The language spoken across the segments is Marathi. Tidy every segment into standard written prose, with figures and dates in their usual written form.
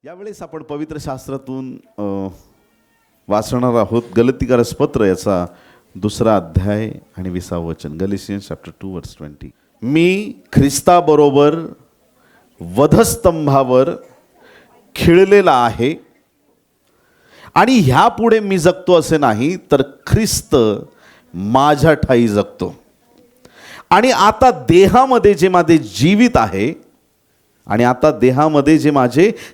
यावेळेस आपण पवित्र शास्त्रातून वाचणार आहोत गलतीकारस पत्र याचा 2 अध्याय आणि 20 वचन. गलिशियन्स चॅप्टर 2 वर्स 20. मी ख्रिस्ताबरोबर वधस्तंभावर खिळलेला आहे आणि ह्यापुढे मी जगतो असे नाही, तर ख्रिस्त माझ्या ठायी जगतो. आणि आता देहामध्ये जे माझे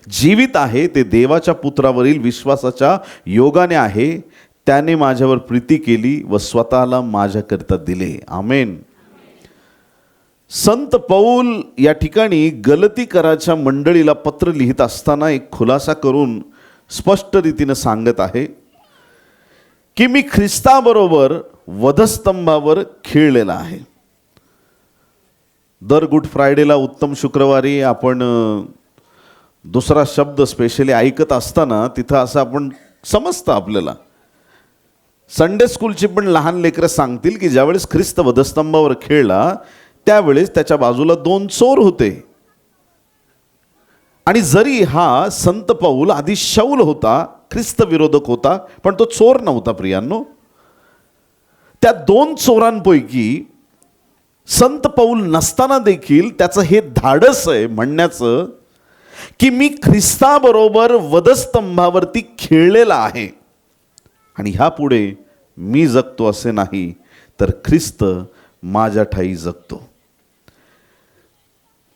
जीवित आहे ते देवाच्या पुत्रावरील विश्वासाच्या योगाने आहे. त्याने माझ्यावर प्रीती केली व स्वतःला माझ्याकरिता दिले. आमेन. संत पौल या ठिकाणी गलतीकराच्या मंडळीला पत्र लिहित असताना एक खुलासा करून स्पष्ट रीतीने सांगत आहे की मी ख्रिस्ताबरोबर वधस्तंभावर खिळलेला आहे. दर गुड फ्रायडेला उत्तम शुक्रवारी आपण दुसरा शब्द स्पेशली ऐकत असताना तिथं असं आपण समजतं आपल्याला. संडे स्कूलची पण लहान लेकरं सांगतील की ज्यावेळेस ख्रिस्त वधस्तंभावर खिळला त्यावेळेस त्याच्या बाजूला 2 चोर होते. आणि जरी हा संत पौल आधी शौल होता, ख्रिस्त विरोधक होता, पण तो चोर नव्हता प्रियांनो. त्या 2 चोरांपैकी संत पौल नसताना देखील त्याचं हे धाडस आहे म्हणण्याचं की मी ख्रिस्ताबरोबर वधस्तंभावरती खिळलेला आहे आणि ह्यापुढे मी जगतो असे नाही, तर ख्रिस्त माझ्या ठायी जगतो.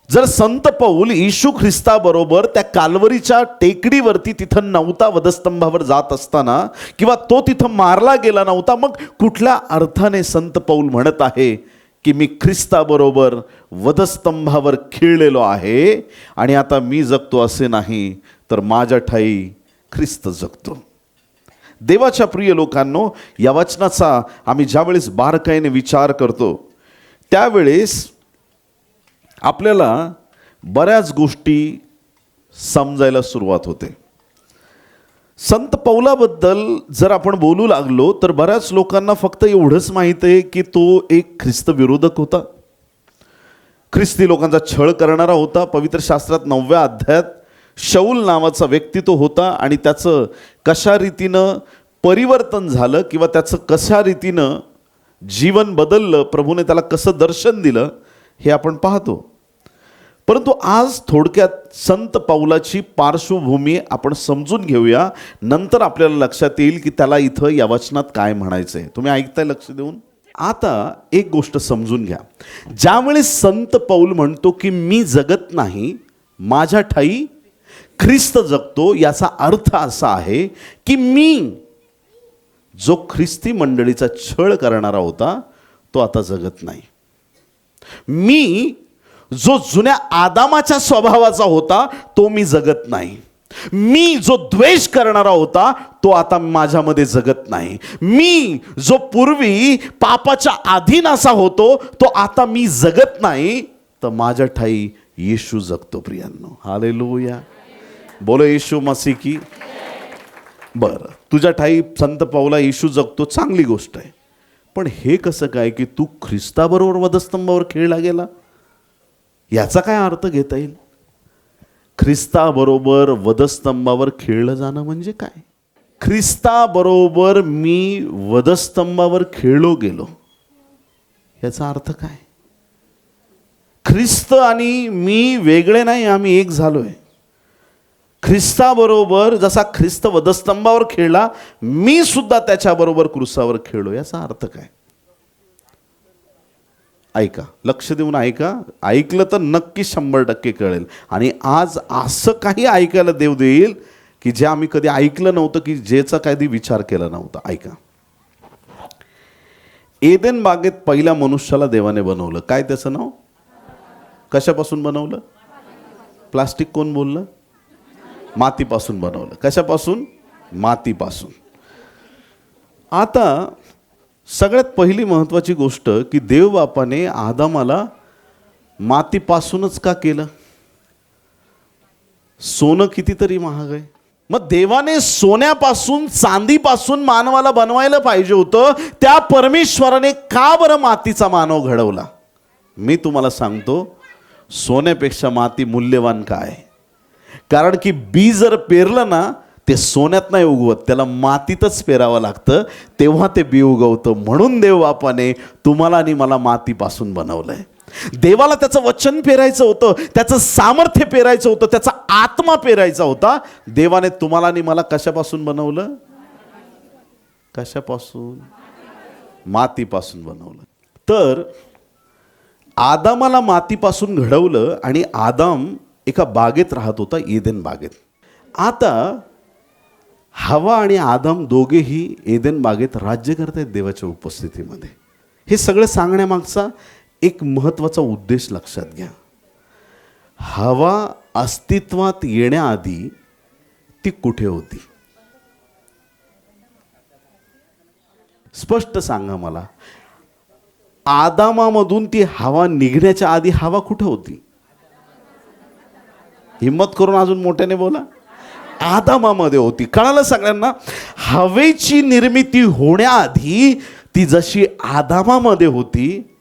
जर संत पौल येशू ख्रिस्ताबरोबर त्या काल्वरीच्या टेकडीवरती तिथं नव्हता, वधस्तंभावर जात असताना, किंवा तो तिथं मारला गेला नव्हता, मग कुठल्या अर्थाने संत पौल म्हणत आहे की मी ख्रिस्ताबरोबर वधस्तंभावर खिळलेलो आहे आणि आता मी जगतो असे नाही, तर माझ्या ठायी ख्रिस्त जगतो. देवाच्या प्रिय लोकांनो, या वचनाचा आम्ही ज्यावेळेस बारकाईने विचार करतो त्यावेळेस आपल्याला बऱ्याच गोष्टी समजायला सुरुवात होते. संत पौलाबद्दल जर आपण बोलू लागलो तर बऱ्याच लोकांना फक्त एवढंच माहीत आहे की तो एक ख्रिस्त विरोधक होता, ख्रिस्ती लोकांचा छळ करणारा होता. पवित्र शास्त्रात 9व्या अध्यायात शौल नावाचा व्यक्ती तो होता आणि त्याचं कशा रीतीनं परिवर्तन झालं किंवा त्याचं कशा रीतीनं जीवन बदललं, प्रभूने त्याला कसं दर्शन दिलं हे आपण पाहतो. परंतु आज थोडक्यात संत पौलाची पार्श्वभूमी आपण समजून घेऊया. नंतर आपल्याला लक्षात येईल की त्याला इथं या वचनात काय म्हणायचं आहे. तुम्ही ऐकताय लक्ष देऊन? आता एक गोष्ट समजून घ्या. ज्यावेळेस संत पौल म्हणतो की मी जगत नाही, माझ्या ठायी ख्रिस्त जगतो, याचा अर्थ असा आहे की मी जो ख्रिस्ती मंडळीचा छळ करणारा होता तो आता जगत नाही. मी जो जुन्या आदामाच्या स्वभावाचा होता तो मी जगत नाही. मी जो द्वेष करणारा होता तो आता माझ्यामध्ये जगत नाही. मी जो पूर्वी पापाच्या अधीन असा होतो तो आता मी जगत नाही, तर माझ्या ठायी येशू जगतो. प्रियांनो, हालेलुया. बोलो येशू मसीह की. बरं, तुझ्या ठायी संत पौला येशू जगतो, चांगली गोष्ट आहे. पण हे कसं काय की तू ख्रिस्ताबरोबर वधस्तंभावर खिळला गेला? याचा काय अर्थ घेता येईल? ख्रिस्ताबरोबर वधस्तंभावर खिळलं जाणं म्हणजे काय? ख्रिस्ताबरोबर मी वधस्तंभावर खिळलो गेलो, याचा अर्थ काय? ख्रिस्त आणि मी वेगळे नाही, आम्ही एक झालोय. ख्रिस्ताबरोबर जसा ख्रिस्त वधस्तंभावर खेळला, मी सुद्धा त्याच्याबरोबर क्रुसावर खेळलो, याचा अर्थ काय? ऐका, लक्ष देऊन ऐका. ऐकलं तर नक्की 100% कळेल. आणि आज असं काही ऐकायला देव देईल की जे आम्ही कधी ऐकलं नव्हतं, की ज्याचा कधी विचार केला नव्हता. ऐका, एदेन बागेत पहिल्या मनुष्याला देवाने बनवलं. काय त्याचं नाव? कशापासून बनवलं? प्लास्टिक कोण बोललं? मातीपासून बनवलं. कशापासून? मातीपासून. आता सगळ्यात पहिली महत्त्वाची गोष्ट की देवबापाने आदामाला मातीपासूनच का केलं? सोनं कितीतरी महाग आहे. मग देवाने सोन्यापासून, चांदीपासून मानवाला बनवायला पाहिजे होतं. त्या परमेश्वराने का बरं मातीचा मानव घडवला? मी तुम्हाला सांगतो, सोन्यापेक्षा माती मूल्यवान काय? कारण की बी जर पेरलं ना ते सोन्यात नाही उगवत, त्याला मातीतच पेरावं लागतं, तेव्हा ते बी उगवतं. म्हणून देवबापाने तुम्हाला आणि मला मातीपासून बनवलंय. देवाला त्याचं वचन पेरायचं होतं, त्याचं सामर्थ्य पेरायचं होतं, त्याचा आत्मा पेरायचा होता. देवाने तुम्हाला आणि मला कशापासून बनवलं? कशापासून? मातीपासून बनवलं. तर आदामाला मातीपासून घडवलं आणि आदाम एका बागेत राहत होता, एदेन बागेत. आता हवा आणि आदाम दोघेही एदेन बागेत राज्य करत आहेत देवाच्या उपस्थितीमध्ये. हे सगळं सांगण्यामागचा एक महत्त्वाचा उद्देश लक्षात घ्या. हवा अस्तित्वात येण्याआधी ती कुठे होती? स्पष्ट सांगा मला. आदामामधून ती हवा निघण्याच्या आधी हवा कुठे होती? हिम्मत करून अजून मोठ्याने बोला. आदामामध्ये होती. कळालं सगळ्यांना? हवेची निर्मिती होण्याआधी ती जशी आदामामध्ये होती,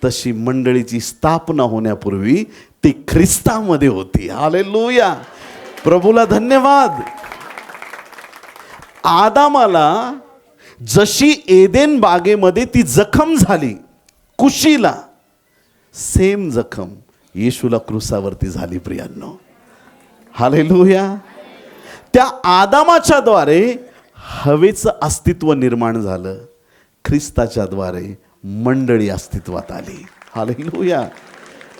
तशी मंडळीची स्थापना होण्यापूर्वी ती ख्रिस्तामध्ये होती. हालेलुया, प्रभूला धन्यवाद. आदामाला जशी एदेन बागेमध्ये ती जखम झाली कुशीला, सेम जखम येशूला क्रूसावरती झाली प्रियांनो. हालेलुया. त्या आदामाच्या द्वारे हवेचं अस्तित्व निर्माण झालं, ख्रिस्ताच्या द्वारे मंडळी अस्तित्वात आली. हालेलुया.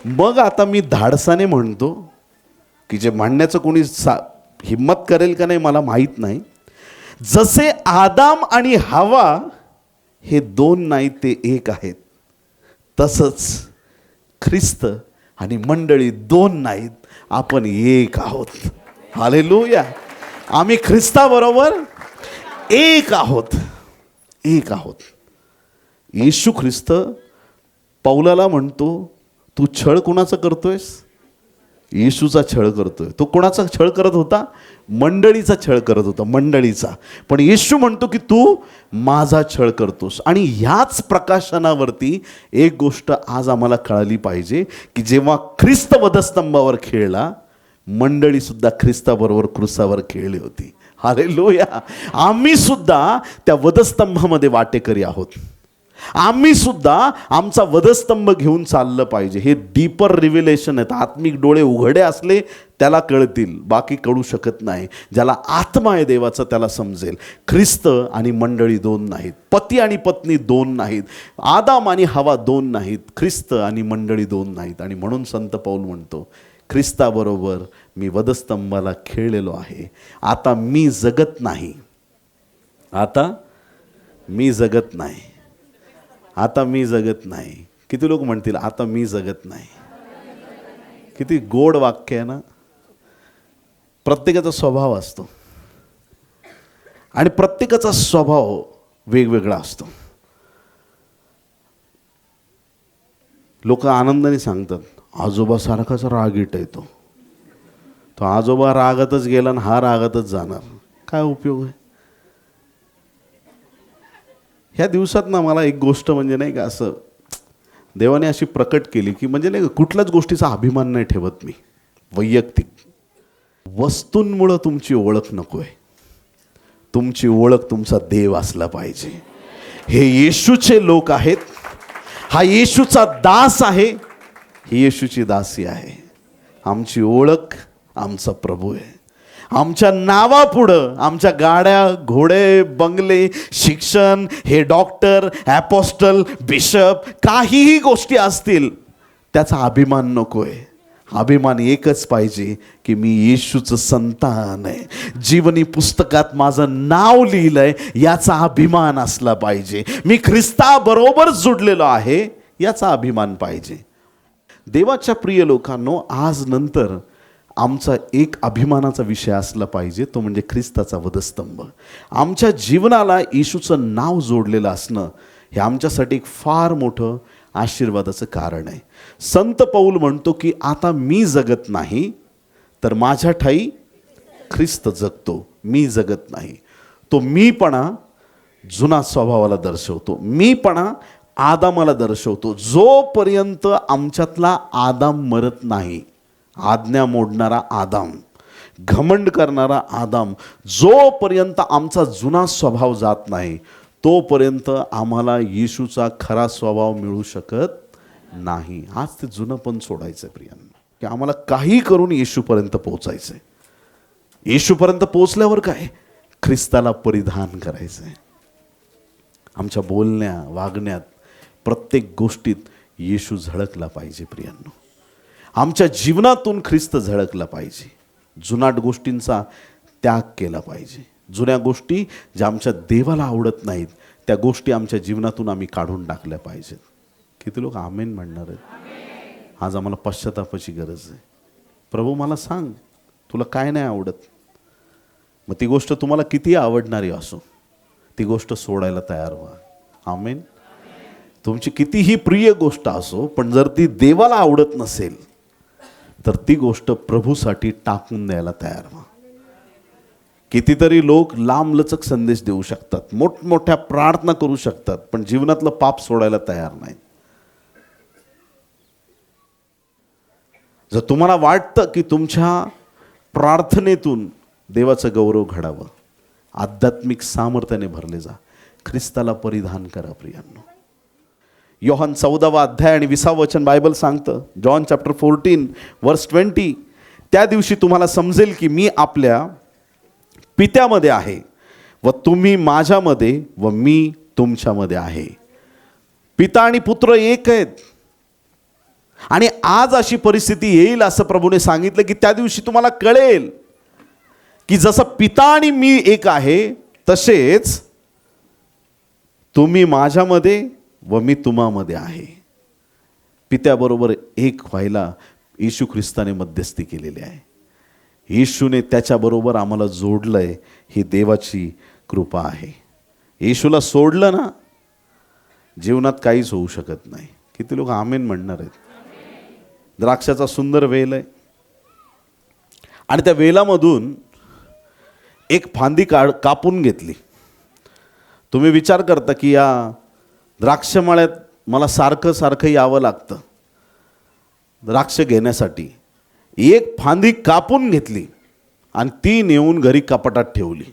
मग आता मी धाडसाने म्हणतो की जे म्हणण्याचं कोणी हिम्मत करेल का नाही मला माहीत नाही. जसे आदाम आणि हवा हे दोन नाहीत, ते एक आहेत, तसंच ख्रिस्त आणि मंडळी दोन नाहीत, आपण एक आहोत. हालेलुया. आम्ही ख्रिस्ताबरोबर एक आहोत, एक आहोत. येशू ख्रिस्त पौलाला म्हणतो, तू छळ कोणाचा करतोयस? येशूचा छळ करतोय. तो कोणाचा छळ करत होता? मंडळीचा छळ करत होता, मंडळीचा. पण येशू म्हणतो की तू माझा छळ करतोस. आणि ह्याच प्रकाशनावरती एक गोष्ट आज आम्हाला कळाली पाहिजे की जेव्हा ख्रिस्त वधस्तंभावर खेळला, मंडळी सुद्धा ख्रिस्ताबरोबर क्रूसावर खेळली होती. हालेलुया. आम्ही सुद्धा त्या वधस्तंभामध्ये वाटेकरी आहोत. आम्ही सुद्धा आमचा वधस्तंभ घेऊन चाललं पाहिजे. हे डीपर रिव्हिलेशन आहेत. आत्मिक डोळे उघडे असले त्याला कळतील, बाकी कळू शकत नाही. ज्याला आत्मा आहे देवाचा त्याला समजेल. ख्रिस्त आणि मंडळी दोन नाहीत, पती आणि पत्नी दोन नाहीत, आदाम आणि हवा दोन नाहीत, ख्रिस्त आणि मंडळी दोन नाहीत. आणि म्हणून संत पौल म्हणतो, ख्रिस्ताबरोबर मी वधस्तंभाला खेळलेलो आहे. आता मी जगत नाही, आता मी जगत नाही, आता मी जगत नाही. किती लोक म्हणतील आता मी जगत नाही? किती गोड वाक्य आहे ना. प्रत्येकाचा स्वभाव असतो आणि प्रत्येकाचा स्वभाव वेगवेगळा असतो. लोक आनंदाने सांगतात, आजोबा सारखाच रागीट आहे तो. तो आजोबा रागातच गेला आणि हा रागातच जाणार. काय उपयोग आहे? ह्या दिवसात ना मला एक गोष्ट म्हणजे नाही का असं देवाने अशी प्रकट केली की म्हणजे नाही का कुठल्याच गोष्टीचा अभिमान नाही ठेवत मी. वैयक्तिक वस्तूंमुळं तुमची ओळख नको आहे. तुमची ओळख तुमचा देव असला पाहिजे. हे येशूचे लोक आहेत, हा येशूचा दास आहे, ही येशूची दासी आहे. आमची ओळख आमचा प्रभू आहे. आमच्या नावापुढं आमच्या गाड्या, घोडे, बंगले, शिक्षण, हे डॉक्टर, ॲपॉस्टल, बिशप, काहीही गोष्टी असतील त्याचा अभिमान नको आहे. अभिमान एकच पाहिजे की मी येशूचं संतान आहे, जीवनी पुस्तकात माझं नाव लिहिलंय, याचा अभिमान असला पाहिजे. मी ख्रिस्ताबरोबर जुडलेलो आहे याचा अभिमान पाहिजे. देवाच्या प्रिय लोकांनो, आज नंतर आमचा एक अभिमानाचा विषय असला पाहिजे, तो म्हणजे ख्रिस्ताचा वधस्तंभ. आमच्या जीवनाला येशूचं नाव जोडलेलं असणं हे आमच्यासाठी एक फार मोठं आशीर्वादाचं कारण आहे. संत पौल म्हणतो की आता मी जगत नाही, तर माझ्या ठाई ख्रिस्त जगतो. मी जगत नाही. तो मीपणा जुना स्वभावाला दर्शवतो, मीपणा आदामाला दर्शवतो. जोपर्यंत आमच्यातला आदाम मरत नाही, आज्ञा मोडणारा आदाम, घमंड करणारा आदाम, जोपर्यंत आमचा जुना स्वभाव जात नाही तोपर्यंत आम्हाला येशूचा खरा स्वभाव मिळू शकत नाही. आज ते जुनं पण सोडायचं प्रियांनो, की आम्हाला काही करून येशूपर्यंत पोहोचायचं आहे. येशूपर्यंत पोहोचल्यावर काय, ख्रिस्ताला परिधान करायचं आहे. आमच्या बोलण्या वागण्यात प्रत्येक गोष्टीत येशू झळकला पाहिजे प्रियांनो. आमच्या जीवनातून ख्रिस्त झळकला पाहिजे. जुनाट गोष्टींचा त्याग केला पाहिजे. जुन्या गोष्टी ज्या आमच्या देवाला आवडत नाहीत त्या गोष्टी आमच्या जीवनातून आम्ही काढून टाकल्या पाहिजेत. किती लोक आमेन म्हणणार आहेत? आज आम्हाला पश्चातापाची गरज आहे. प्रभू मला सांग तुला काय नाही आवडत. मग ती गोष्ट तुम्हाला किती आवडणारी असो ती गोष्ट सोडायला तयार व्हा. आमेन. तुमची कितीही प्रिय गोष्ट असो पण जर ती देवाला आवडत नसेल तर ती गोष्ट प्रभूसाठी टाकून द्यायला तयार व्हा. कितीतरी लोक लांबलचक संदेश देऊ शकतात, मोठमोठ्या प्रार्थना करू शकतात, पण जीवनातलं पाप सोडायला तयार नाही. जर तुम्हाला वाटतं की तुमच्या प्रार्थनेतून देवाचं गौरव घडावं, आध्यात्मिक सामर्थ्याने भरले जा. ख्रिस्ताला परिधान करा प्रियांनो. योहान 14वा अध्याय आणि 20वा वचन बायबल सांगतं, जॉन चॅप्टर 14 वर्स 20, त्या दिवशी तुम्हाला समजेल की मी आपल्या पित्यामध्ये आहे व तुम्ही माझ्यामध्ये व मी तुमच्यामध्ये आहे. पिता आणि पुत्र एक आहेत. आणि आज अशी परिस्थिती येईल असं प्रभूने सांगितलं की त्या दिवशी तुम्हाला कळेल की जसं पिता आणि मी एक आहे तसेच तुम्ही माझ्यामध्ये व मी तुम्हामध्ये आहे. पित्याबरोबर एक व्हायला येशू ख्रिस्ताने मध्यस्थी केलेली आहे. येशूने त्याच्याबरोबर आम्हाला जोडलंय. ही देवाची कृपा आहे. येशूला सोडलं ना जीवनात काहीच होऊ शकत नाही. किती लोक आमेन म्हणणार आहेत? द्राक्षाचा सुंदर वेल आहे आणि त्या वेलामधून एक फांदी कापून घेतली. तुम्ही विचार करता की या द्राक्षमळ्यात मला सारखं सारखं यावं लागतं द्राक्ष घेण्यासाठी. एक फांदी कापून घेतली आणि ती नेऊन घरी कपाटात ठेवली.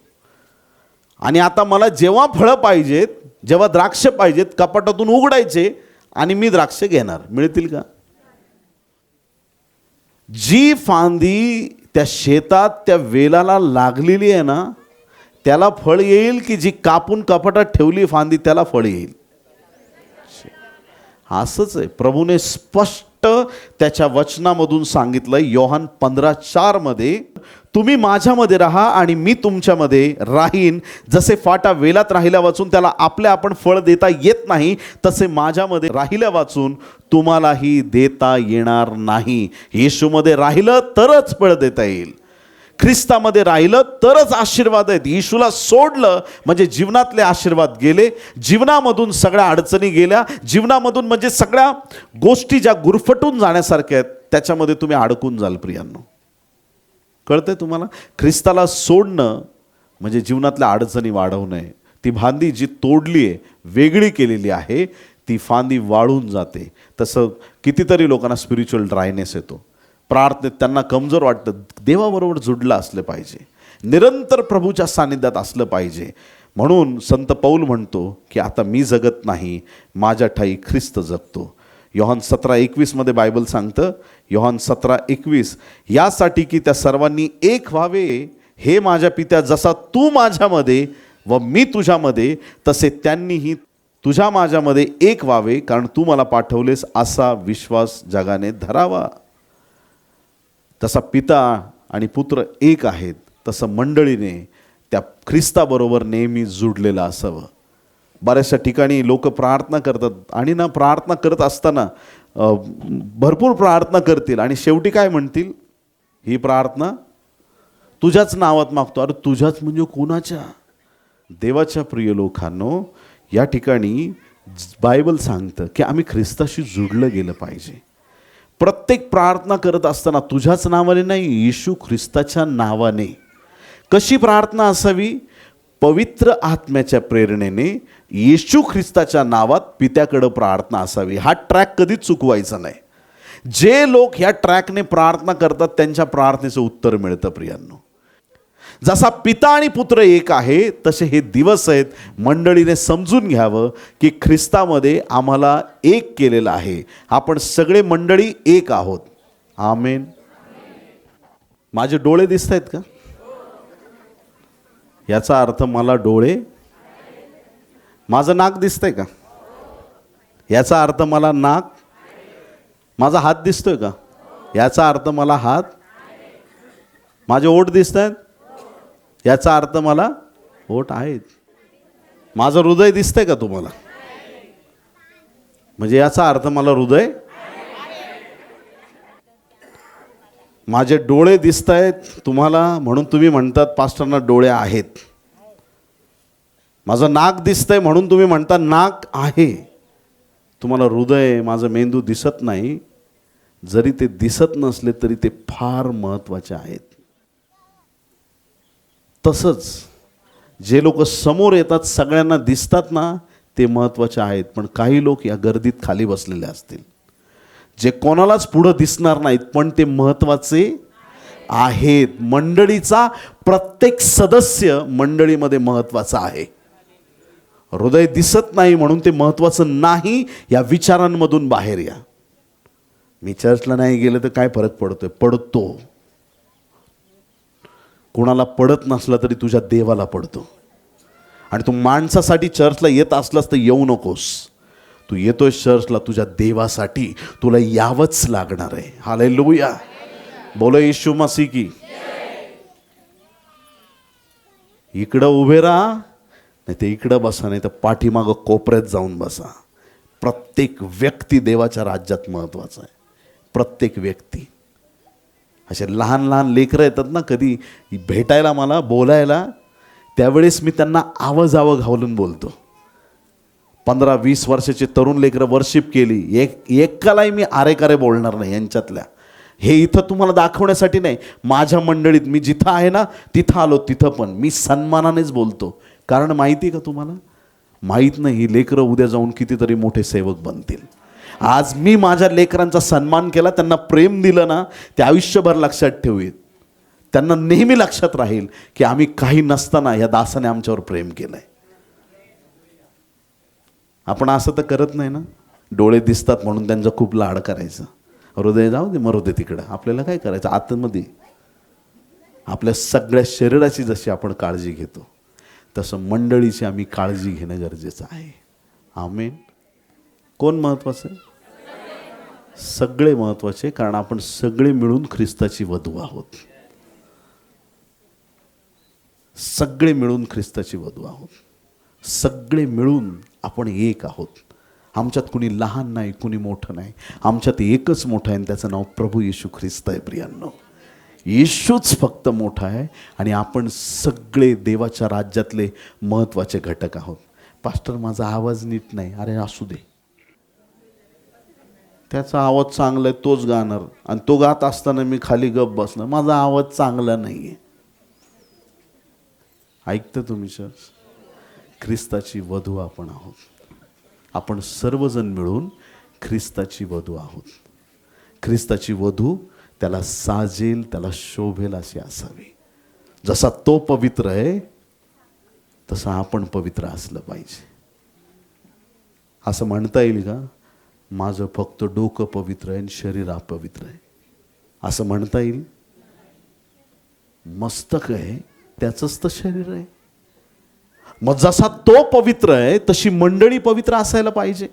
आणि आता मला जेव्हा फळं पाहिजेत, जेव्हा द्राक्ष पाहिजेत, कपाटातून उघडायचे आणि मी द्राक्ष घेणार. मिळतील का? जी फांदी त्या शेतात त्या वेलाला लागलेली आहे ना त्याला फळ येईल, की जी कापून कपाटात ठेवली फांदी त्याला फळ येईल? असंच आहे. प्रभूने स्पष्ट त्याच्या वचनामधून सांगितलं. योहान 15:4 मध्ये, तुम्ही माझ्यामध्ये राहा आणि मी तुमच्यामध्ये राहीन. जसे फाटा वेलात राहिल्या वाचून त्याला आपल्या आपण फळ देता येत नाही तसे माझ्यामध्ये राहिल्या वाचून तुम्हालाही देता येणार नाही. येशूमध्ये राहिलं तरच फळ देता येईल. ख्रिस्तामध्ये राहिलं तरच आशीर्वाद आहेत. येशूला सोडलं म्हणजे जीवनातले आशीर्वाद गेले. जीवनामधून सगळ्या अडचणी गेल्या. जीवनामधून म्हणजे सगळ्या गोष्टी ज्या गुरफटून जाण्यासारख्या आहेत त्याच्यामध्ये तुम्ही अडकून जाल प्रियांनो. कळतंय तुम्हाला? ख्रिस्ताला सोडणं म्हणजे जीवनातल्या अडचणी वाढवणं आहे. ती फांदी जी तोडली आहे, वेगळी केलेली आहे, ती फांदी वाळून जाते. तसं कितीतरी लोकांना स्पिरिच्युअल ड्रायनेस येतो. प्रार्थनेत त्यांना कमजोर वाटतं. देवाबरोबर जुडलं असलं पाहिजे, निरंतर प्रभूच्या सानिध्यात असलं पाहिजे. म्हणून संत पौल म्हणतो की आता मी जगत नाही, माझ्या ठाई ख्रिस्त जगतो. योहान 17:21 मध्ये बायबल सांगतं, योहान 17:21, यासाठी की त्या सर्वांनी एक व्हावे, हे माझ्या पित्या, जसा तू माझ्यामध्ये व मी तुझ्यामध्ये तसे त्यांनीही तुझ्या माझ्यामध्ये एक व्हावे, कारण तू मला पाठवलेस असा विश्वास जगाने धरावा. तसा पिता आणि पुत्र एक आहेत तसं मंडळीने त्या ख्रिस्ताबरोबर नेहमी जुडलेलं असावं. बऱ्याचशा ठिकाणी लोक प्रार्थना करतात आणि ना प्रार्थना करत असताना भरपूर प्रार्थना करतील आणि शेवटी काय म्हणतील, ही प्रार्थना तुझ्याच नावात मागतो. अरे तुझ्याच म्हणजे कोणाच्या? देवाच्या प्रिय लोकांनो, या ठिकाणी बायबल सांगतं की आम्ही ख्रिस्ताशी जुडलं गेलं पाहिजे. प्रत्येक प्रार्थना करत असताना तुझ्याच नावाने नाही, येशू ख्रिस्ताच्या नावाने. कशी प्रार्थना असावी? पवित्र आत्म्याच्या प्रेरणेने येशू ख्रिस्ताच्या नावात पित्याकडं प्रार्थना असावी. हा ट्रॅक कधीच चुकवायचा नाही. जे लोक ह्या ट्रॅकने प्रार्थना करतात त्यांच्या प्रार्थनेचं उत्तर मिळतं प्रियांनो. जसा पिता आणि पुत्र एक आहे तसे हे दिवस आहेत. मंडळीने समजून घ्यावं की ख्रिस्तामध्ये आम्हाला एक केलेलं आहे. आपण सगळे मंडळी एक आहोत. आमेन. माझे डोळे दिसत आहेत का? याचा अर्थ मला डोळे. माझं नाक दिसतंय का? याचा अर्थ मला नाक. माझा हात दिसतोय का? याचा अर्थ मला हात. माझे ओठ दिसत आहेत? याचा अर्थ मला ओठ आहेत. माझं हृदय दिसतंय का तुम्हाला? म्हणजे याचा अर्थ मला हृदय. माझे डोळे दिसत आहेत तुम्हाला म्हणून तुम्ही म्हणतात पास्टरना डोळे आहेत. माझं नाक दिसतंय म्हणून तुम्ही म्हणता नाक आहे. तुम्हाला हृदय, माझं मेंदू दिसत नाही. जरी ते दिसत नसले तरी ते फार महत्त्वाचे आहेत. तसंच जे लोक समोर येतात सगळ्यांना दिसतात ना ते महत्त्वाचे आहेत. पण काही लोक या गर्दीत खाली बसलेले असतील जे कोणालाच पुढं दिसणार नाहीत पण ते महत्त्वाचे आहेत. मंडळीचा प्रत्येक सदस्य मंडळीमध्ये महत्त्वाचा आहे. हृदय दिसत नाही म्हणून ते महत्त्वाचं नाही या विचारांमधून बाहेर या. मी चर्चला नाही गेलं तर काय फरक पडतोय? पडतो. कोणाला पडत नसला तरी तुझ्या देवाला पडतो. आणि तू माणसासाठी चर्चला येत असलास तर येऊ नकोस. तू येतोय चर्चला तुझ्या देवासाठी. तुला यावंच लागणार आहे. हालेलुया. बोलो येशू मसीह की. इकडं उभे राहा नाही ते इकडं बसा, नाही तर पाठीमागं कोपऱ्यात जाऊन बसा. प्रत्येक व्यक्ती देवाच्या राज्यात महत्त्वाचा आहे. प्रत्येक व्यक्ती. असे लहान लहान लेकरं येतात ना कधी भेटायला मला, बोलायला, त्यावेळेस मी त्यांना आवाजावं घालून बोलतो. 15-20 वर्षाचे तरुण लेकरं वर्शिप केली, एकालाही मी आरेकारे बोलणार नाही यांच्यातल्या. हे इथं तुम्हाला दाखवण्यासाठी नाही. माझ्या मंडळीत मी जिथं आहे ना तिथं आलो तिथं पण मी सन्मानानेच बोलतो. कारण माहिती का तुम्हाला? माहीत नाही ही लेकरं उद्या जाऊन कितीतरी मोठे सेवक बनतील. आज मी माझ्या लेकरांचा सन्मान केला, त्यांना प्रेम दिलं ना, ते आयुष्यभर लक्षात ठेवीत. त्यांना नेहमी लक्षात राहील की आम्ही काही नसताना या दासाने आमच्यावर प्रेम केलंय. आपण असं तर करत नाही ना. डोळे दिसतात म्हणून त्यांचा खूप लाड करायचं. हृदय जाऊ दे, मरू दे तिकडं. आपल्याला काय करायचं? आतमध्ये आपल्या सगळ्या शरीराची जशी आपण काळजी घेतो तसं मंडळीची आम्ही काळजी घेणं गरजेचं आहे. आमेन. कोण महत्त्वाचं आहे? सगळे महत्त्वाचे. कारण आपण सगळे मिळून ख्रिस्ताची वधू आहोत. सगळे मिळून ख्रिस्ताची वधू आहोत. सगळे मिळून आपण एक आहोत. आमच्यात कुणी लहान नाही, कुणी मोठं नाही. आमच्यात एकच मोठं आहे आणि त्याचं नाव प्रभू येशू ख्रिस्त आहे. प्रियांनो, येशूच फक्त मोठा आहे आणि आपण सगळे देवाच्या राज्यातले महत्त्वाचे घटक आहोत. पास्टर माझा आवाज नीट नाही. अरे असू दे, त्याचा आवाज चांगला आहे तोच गाणार आणि तो गात असताना मी खाली गप बसणार. माझा आवाज चांगला नाही आहे. ऐकतं तुम्ही सर? ख्रिस्ताची वधू आपण आहोत. आपण सर्वजण मिळून ख्रिस्ताची वधू आहोत. ख्रिस्ताची वधू त्याला साजेल, त्याला शोभेल अशी असावी. जसा तो पवित्र आहे तसं आपण पवित्र असलं पाहिजे. असं म्हणता येईल का माझं फक्त डोकं पवित्र आहे आणि शरीर अपवित्र आहे? असं म्हणता येईल? मस्तक आहे त्याचंच तर शरीर आहे. मग जसा तो पवित्र आहे तशी मंडळी पवित्र असायला पाहिजे.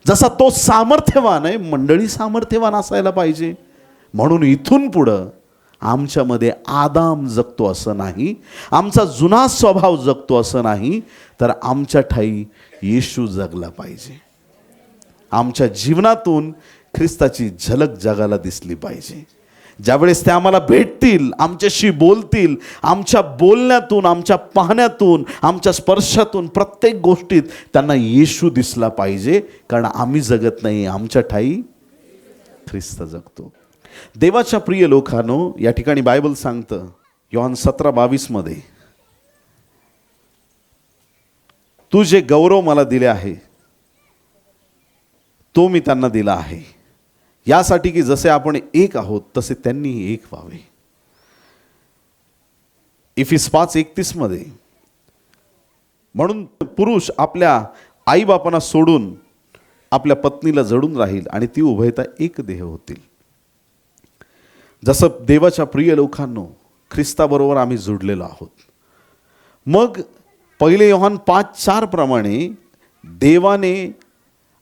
जसा तो सामर्थ्यवान आहे मंडळी सामर्थ्यवान असायला पाहिजे. म्हणून इथून पुढं आमच्यामध्ये आदाम जगतो असं नाही, आमचा जुना स्वभाव जगतो असं नाही, तर आमच्या ठाई येशू जगला पाहिजे. आमच्या जीवनातून ख्रिस्ताची झलक जगाला दिसली पाहिजे. ज्यावेळेस ते आम्हाला भेटतील, आमच्याशी बोलतील, आमच्या बोलण्यातून, आमच्या पाहण्यातून, आमच्या स्पर्शातून प्रत्येक गोष्टीत त्यांना येशू दिसला पाहिजे. कारण आम्ही जगत नाही, आमच्या ठाई ख्रिस्त जगतो. देवाच्या प्रिय लोकांनो, या ठिकाणी बायबल सांगतं योहान 17:22 मध्ये, तू जे गौरव मला दिले आहे तो मी त्यांना दिला आहे. यासाठी की जसे आपण एक आहोत तसे त्यांनीही एक व्हावे. इफिस 5:31 मध्ये, म्हणून पुरुष आपल्या आईबापांना सोडून आपल्या पत्नीला जडून राहील आणि ती उभयता एक देह होतील. जसं देवाच्या प्रिय लोकांनो, ख्रिस्ताबरोबर आम्ही जुडलेलो आहोत. मग 1 योहान 5:4 प्रमाणे देवाने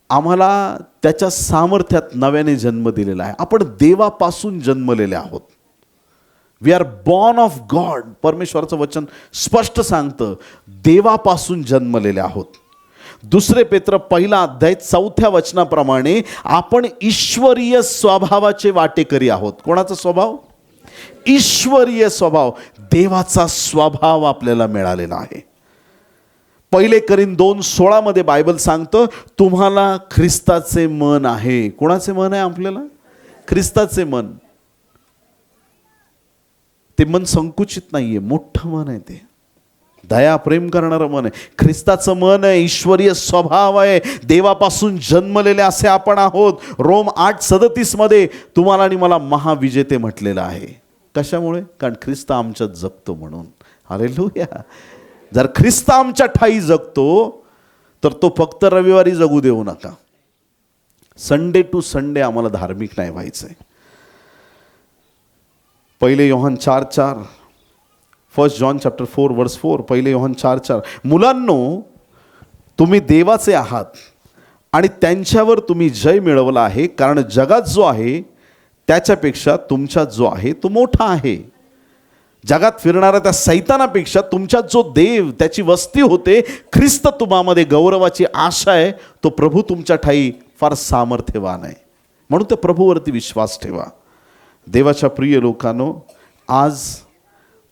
आम्हाला त्याच्या सामर्थ्यात नव्याने जन्म दिलेला आहे. आपण देवापासून जन्मलेले आहोत. We are born of God. परमेश्वराचं वचन स्पष्ट सांगतं, देवापासून जन्मलेले आहोत. 2 पेत्र 1:4 आपण ईश्वरीय स्वभावाचे वाटेकरी आहोत. कोणाचा स्वभाव? ईश्वरीय स्वभाव. देवाचा स्वभाव आपल्याला मिळालेला आहे. 1 कोरिंथ 2:16 मध्ये बायबल सांगतं, तुम्हाला ख्रिस्ताचे मन आहे. कोणाचे मन आहे आपल्याला? ख्रिस्ताचे मन. ते मन संकुचित नाहीये, मोठं मन आहे. ते दया प्रेम करणारं मन आहे. ख्रिस्ताचं मन आहे, ईश्वरीय स्वभाव आहे. देवापासून जन्मलेले असे आपण आहोत. रोम 8:37 मध्ये तुम्हाला आणि मला महाविजेते म्हटलेलं आहे. कशामुळे? कारण ख्रिस्त आमच्यात जगतो म्हणून. हालेलुया. जर ख्रिस्त आमच्या ठाई जगतो तर तो फक्त रविवारी जगू देऊ नका. संडे टू संडे आम्हाला धार्मिक नाही व्हायचंय. 1 योहान 4:4, 1 जॉन चॅप्टर 4 वर्स 4, 1 योहान 4:4, मुलांनो तुम्ही देवाचे आहात आणि त्यांच्यावर तुम्ही जय मिळवला आहे, कारण जगात जो आहे त्याच्यापेक्षा तुमच्यात जो आहे तो मोठा आहे. जगात फिरणारा त्या सैतानापेक्षा तुमच्यात जो देव त्याची वस्ती होते, ख्रिस्त तुम्हामध्ये गौरवाची आशा आहे, तो प्रभू तुमच्या ठाई फार सामर्थ्यवान आहे. म्हणून त्या प्रभूवरती विश्वास ठेवा. देवाच्या प्रिय लोकांनो, आज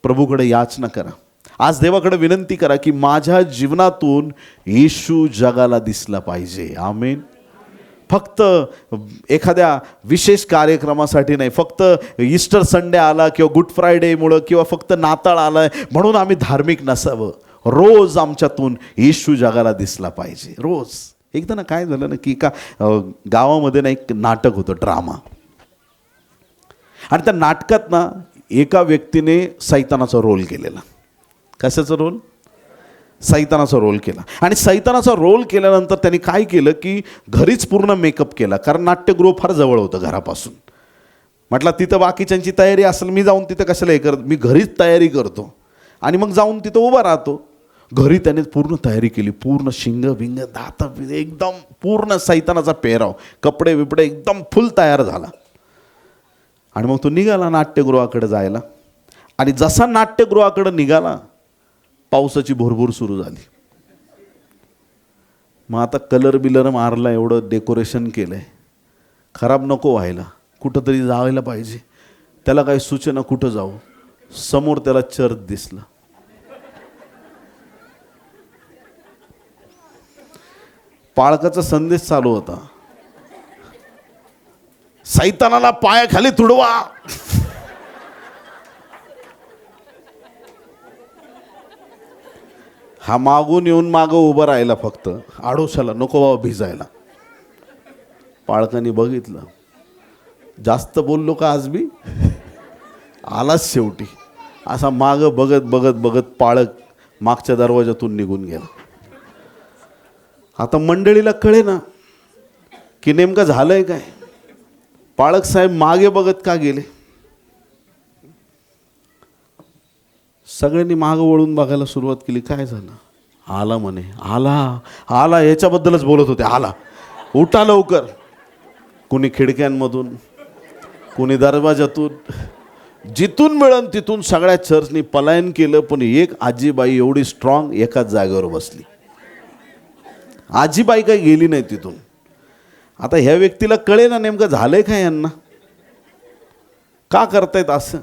प्रभूकडे याचना करा. आज देवाकडे विनंती करा की माझ्या जीवनातून येशू जगाला दिसला पाहिजे. आमेन. फक्त एखाद्या विशेष कार्यक्रमासाठी नाही, फक्त ईस्टर संडे आला किंवा गुड फ्रायडेमुळं किंवा फक्त नाताळ आलाय म्हणून आम्ही धार्मिक नसावं. रोज आमच्यातून येशू जगाला दिसला पाहिजे. रोज. एकदा ना काय झालं ना की एका गावामध्ये ना एक नाटक होतं, ड्रामा. आणि त्या नाटकात ना एका व्यक्तीने सैतानाचा रोल केलेला. कशाचा रोल? सैतानाचा रोल केला. आणि सैतानाचा रोल केल्यानंतर त्यांनी काय केलं की घरीच पूर्ण मेकअप केला, कारण नाट्यगृह फार जवळ होतं घरापासून. म्हटलं तिथं बाकीच्यांची तयारी असेल, मी जाऊन तिथं कशाला हे करत, मी घरीच तयारी करतो आणि मग जाऊन तिथं उभा राहतो. घरी त्याने पूर्ण तयारी केली, पूर्ण शिंग बिंग दात एकदम पूर्ण सैतानाचा पेहराव, कपडे बिपडे एकदम फुल तयार झाला. आणि मग तो निघाला नाट्यगृहाकडे जायला. आणि जसा नाट्यगृहाकडे निघाला पावसाची भुरभुर सुरू झाली. मग आता कलर बिलर मारला, एवढं डेकोरेशन केलंय, खराब नको व्हायला, कुठंतरी जायला पाहिजे. त्याला काही सूचना कुठं जाऊ. समोर त्याला चर्च दिसलं. पाळकाचा संदेश चालू होता, सैतानाला पायाखाली तुडवा. हा मागून येऊन मागं उभं राहिला, फक्त आडोशाला नको बाबा भिजायला. पाळकांनी बघितलं, जास्त बोललो का आज बी, आलाच शेवटी. असा मागं बघत बघत बघत पाळक मागच्या दरवाजातून निघून गेला. आता मंडळीला कळे ना की नेमकं झालंय काय. पाळक साहेब मागे बघत का गेले. सगळ्यांनी मागं वळून बघायला सुरुवात केली. काय झालं? आला म्हणे. आला आला याच्याबद्दलच बोलत होते. आला, उठा लवकर. कुणी खिडक्यांमधून, कुणी दरवाजातून, जिथून मिळन तिथून सगळ्या चर्चनी पलायन केलं. पण एक आजीबाई एवढी स्ट्रॉंग एकाच जागेवर बसली. आजीबाई काही गेली नाही तिथून. आता ह्या व्यक्तीला कळे ना नेमकं झालंय काय, यांना का करतायत असं.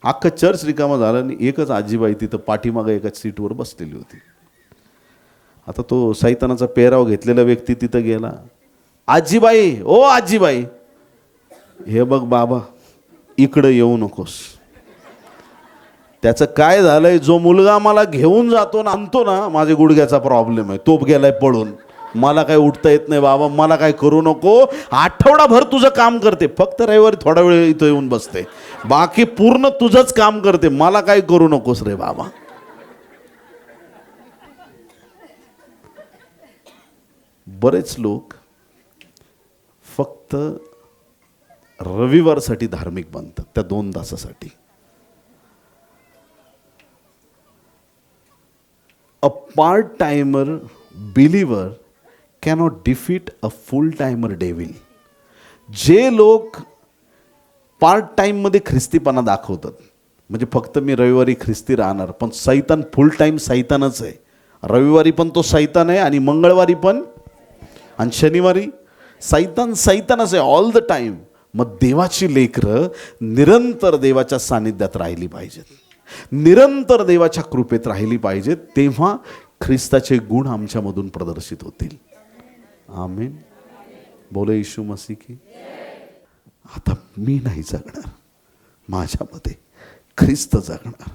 अख्खं चर्च रिकामा झालं आणि एकच आजीबाई तिथं पाठीमागं एका सीटवर बसलेली होती. आता तो सैतानाचा पेहराव घेतलेला व्यक्ती तिथं गेला. आजीबाई, ओ आजीबाई, हे बघ बाबा, इकडं येऊ नकोस. त्याचं काय झालंय, जो मुलगा मला घेऊन जातो ना, आणतो ना, माझ्या गुडघ्याचा प्रॉब्लेम आहे, तो गेलाय पळून. मला काय उठता येत नाही बाबा, मला काय करू नको, आठवडाभर तुझं काम करते, फक्त रविवारी थोडा वेळ इथं येऊन बसते, बाकी पूर्ण तुझंच काम करते, मला काय करू नकोस रे बाबा. बरेच लोक फक्त रविवारसाठी धार्मिक बनतात, त्या 2 तासासाठी. A part timer believer cannot defeat a full timer devil. जे लोक पार्ट टाइममध्ये ख्रिस्तीपणा दाखवतात, म्हणजे फक्त मी रविवारी ख्रिस्ती राहणार, पण सैतान फुल टाइम सैतानच आहे. रविवारी पण तो सैतान आहे आणि मंगळवारी पण आणि शनिवारी सैतानच आहे ऑल द टाइम. मग देवाची लेकरं निरंतर देवाच्या सानिध्यात राहिली पाहिजेत, निरंतर देवाच्या कृपेत राहिली पाहिजेत, तेव्हा ख्रिस्ताचे गुण आमच्यामधून प्रदर्शित होतील. आमेन. बोले येशू मसीह की. आता मी नाही जगणार, माझ्यामध्ये ख्रिस्त जगणार.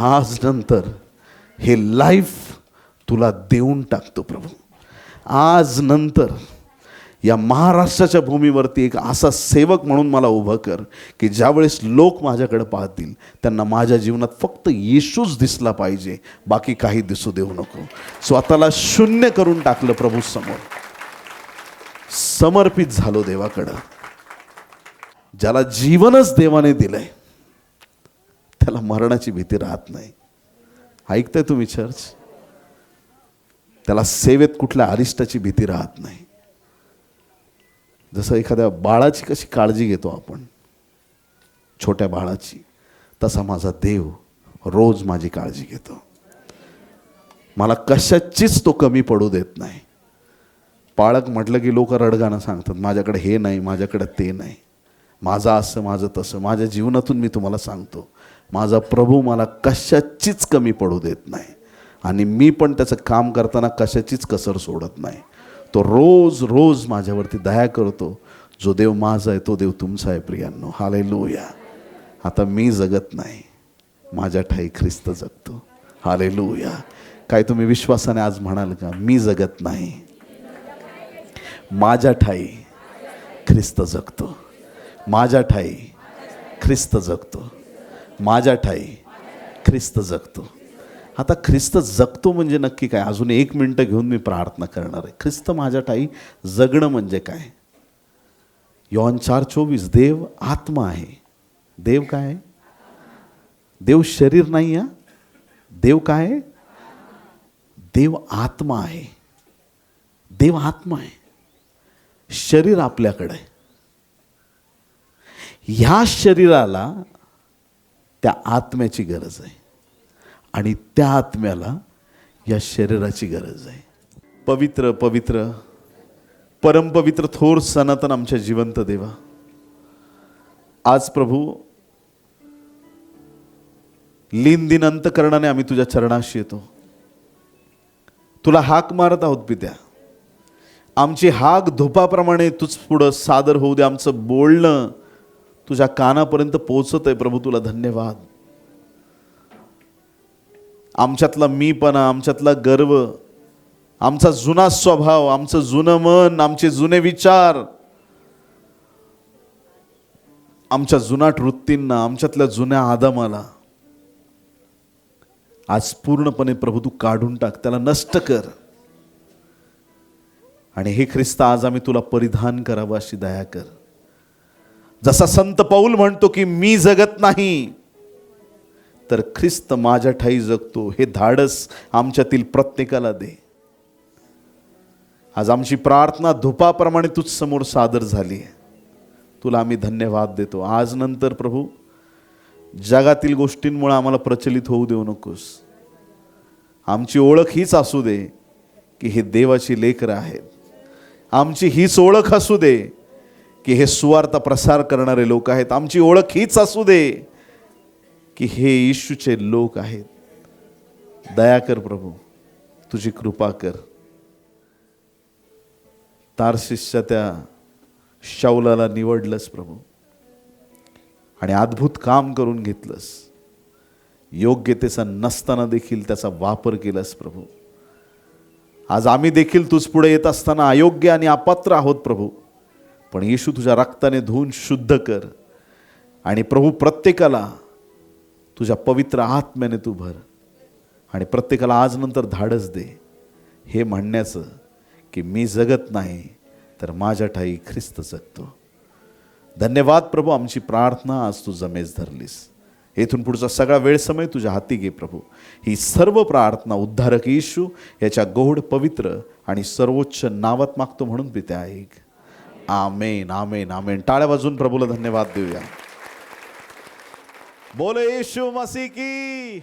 आज नंतर हे लाईफ तुला देऊन टाकतो प्रभू. आज नंतर या महाराष्ट्राच्या भूमीवरती एक असा सेवक म्हणून मला उभं कर की ज्यावेळेस लोक माझ्याकडे पाहतील त्यांना माझ्या जीवनात फक्त येशूच दिसला पाहिजे, बाकी काही दिसू देऊ नको. स्वतःला शून्य करून टाकलं प्रभू समोर, समर्पित झालो देवाकडं. ज्याला जीवनच देवाने दिलंय त्याला मरणाची भीती राहत नाही. ऐकताय तुम्ही चर्च? त्याला सेवेत कुठल्या अरिष्टाची भीती राहत नाही. जसं एखाद्या बाळाची कशी काळजी घेतो आपण, छोट्या बाळाची, तसा माझा देव रोज माझी काळजी घेतो. मला कशाचीच तो कमी पडू देत नाही. पाळक म्हटलं की लोक रडगाणं सांगतात, माझ्याकडे हे नाही, माझ्याकडे ते नाही, माझं असं, माझं तसं. माझ्या जीवनातून मी तुम्हाला सांगतो, माझा प्रभू मला कशाचीच कमी पडू देत नाही आणि मी पण त्याचं काम करताना कशाचीच कसर सोडत नाही. तो रोज रोज माझ्यावरती दया करतो. जो देव माझा आहे तो देव तुमचा आहे प्रियांनो. हालेलुया. आता मी जगत नाही, माझ्या ठाई ख्रिस्त जगतो. हालेलुया. काय तुम्ही विश्वासाने आज म्हणाल का, मी जगत नाही, माझ्या ठाई ख्रिस्त जगतो, माझ्या ठाई ख्रिस्त जगतो, माझ्या ठाई ख्रिस्त जगतो. आता ख्रिस्त जगतो म्हणजे नक्की काय? अजून 1 मिनिटं घेऊन मी प्रार्थना करणार आहे. ख्रिस्त माझ्या ठाई जगणं म्हणजे काय? योहान 4:24, देव आत्मा आहे. देव काय आहे? देव शरीर नाही आहे. देव काय आहे? देव आत्मा आहे. देव आत्मा आहे, शरीर आपल्याकडे आहे. ह्या शरीराला त्या आत्म्याची गरज आहे आणि त्या आत्म्याला या शरीराची गरज आहे. पवित्र पवित्र परमपवित्र थोर सनातन आमच्या जिवंत देवा, आज प्रभू लीन दिन अंतकरणाने आम्ही तुझ्या चरणाशी येतो. तुला हाक मारत आहोत पित्या. आमची हाक धुपाप्रमाणे तुझ पुढं सादर होऊ दे. आमचं बोलणं तुझ्या कानापर्यंत पोहोचत आहे प्रभू, तुला धन्यवाद. आमच्यातला मीपणा, आमच्यातला गर्व, आमचा जुना स्वभाव, आमचं जुनं मन, आमचे जुने विचार, आमच्या जुनाट वृत्तींना, आमच्यातल्या जुन्या आदमाला आज पूर्णपणे प्रभू तू काढून टाक, त्याला नष्ट कर. आणि हे ख्रिस्त आज आम्ही तुला परिधान करावं अशी दया कर. जसा संत पौल म्हणतो की मी जगत नाही तर ख्रिस्त माझ्या ठाई जगतो, हे धाडस आमच्यातील प्रत्येकाला दे. आज आमची प्रार्थना धुपाप्रमाणे तुझ समोर सादर झाली आहे, तुला आम्ही धन्यवाद देतो. आज नंतर प्रभू जगातील गोष्टींमुळे आम्हाला प्रचलित होऊ देऊ नकोस. आमची ओळख हीच असू दे की हे देवाची लेकरं आहेत. आमची हीच ओळख असू दे की हे सुवार्ता प्रसार करणारे लोक आहेत. आमची ओळख हीच असू दे की हे येशूचे लोक आहेत. दया कर प्रभू, तुझी कृपा कर. तार्शिसच्या त्या शाऊलाला निवडलंस प्रभू आणि अद्भुत काम करून घेतलंस. योग्यतेचा नसताना देखील त्याचा वापर केलास प्रभू. आज आम्ही देखील तुझ पुढे येत असताना अयोग्य आणि अपात्र आहोत प्रभू, पण येशू तुझ्या रक्ताने धुवून शुद्ध कर आणि प्रभू प्रत्येकाला तुझ्या पवित्र आत्म्याने तू भर आणि प्रत्येकाला आज नंतर धाडस दे हे म्हणण्याचं की मी जगत नाही तर माझ्या ठाई ख्रिस्त जगतो. धन्यवाद प्रभू, आमची प्रार्थना आज तू जमेस धरलीस. येथून पुढचा सगळा वेळ समय तुझ्या हाती घे प्रभू. ही सर्व प्रार्थना उद्धारक येशू याच्या गोड पवित्र आणि सर्वोच्च नावात मागतो म्हणून पिते ऐक. आमेन आमेन आमेन. टाळ्या वाजून प्रभूला धन्यवाद देऊया. बोले येशू मसीह की.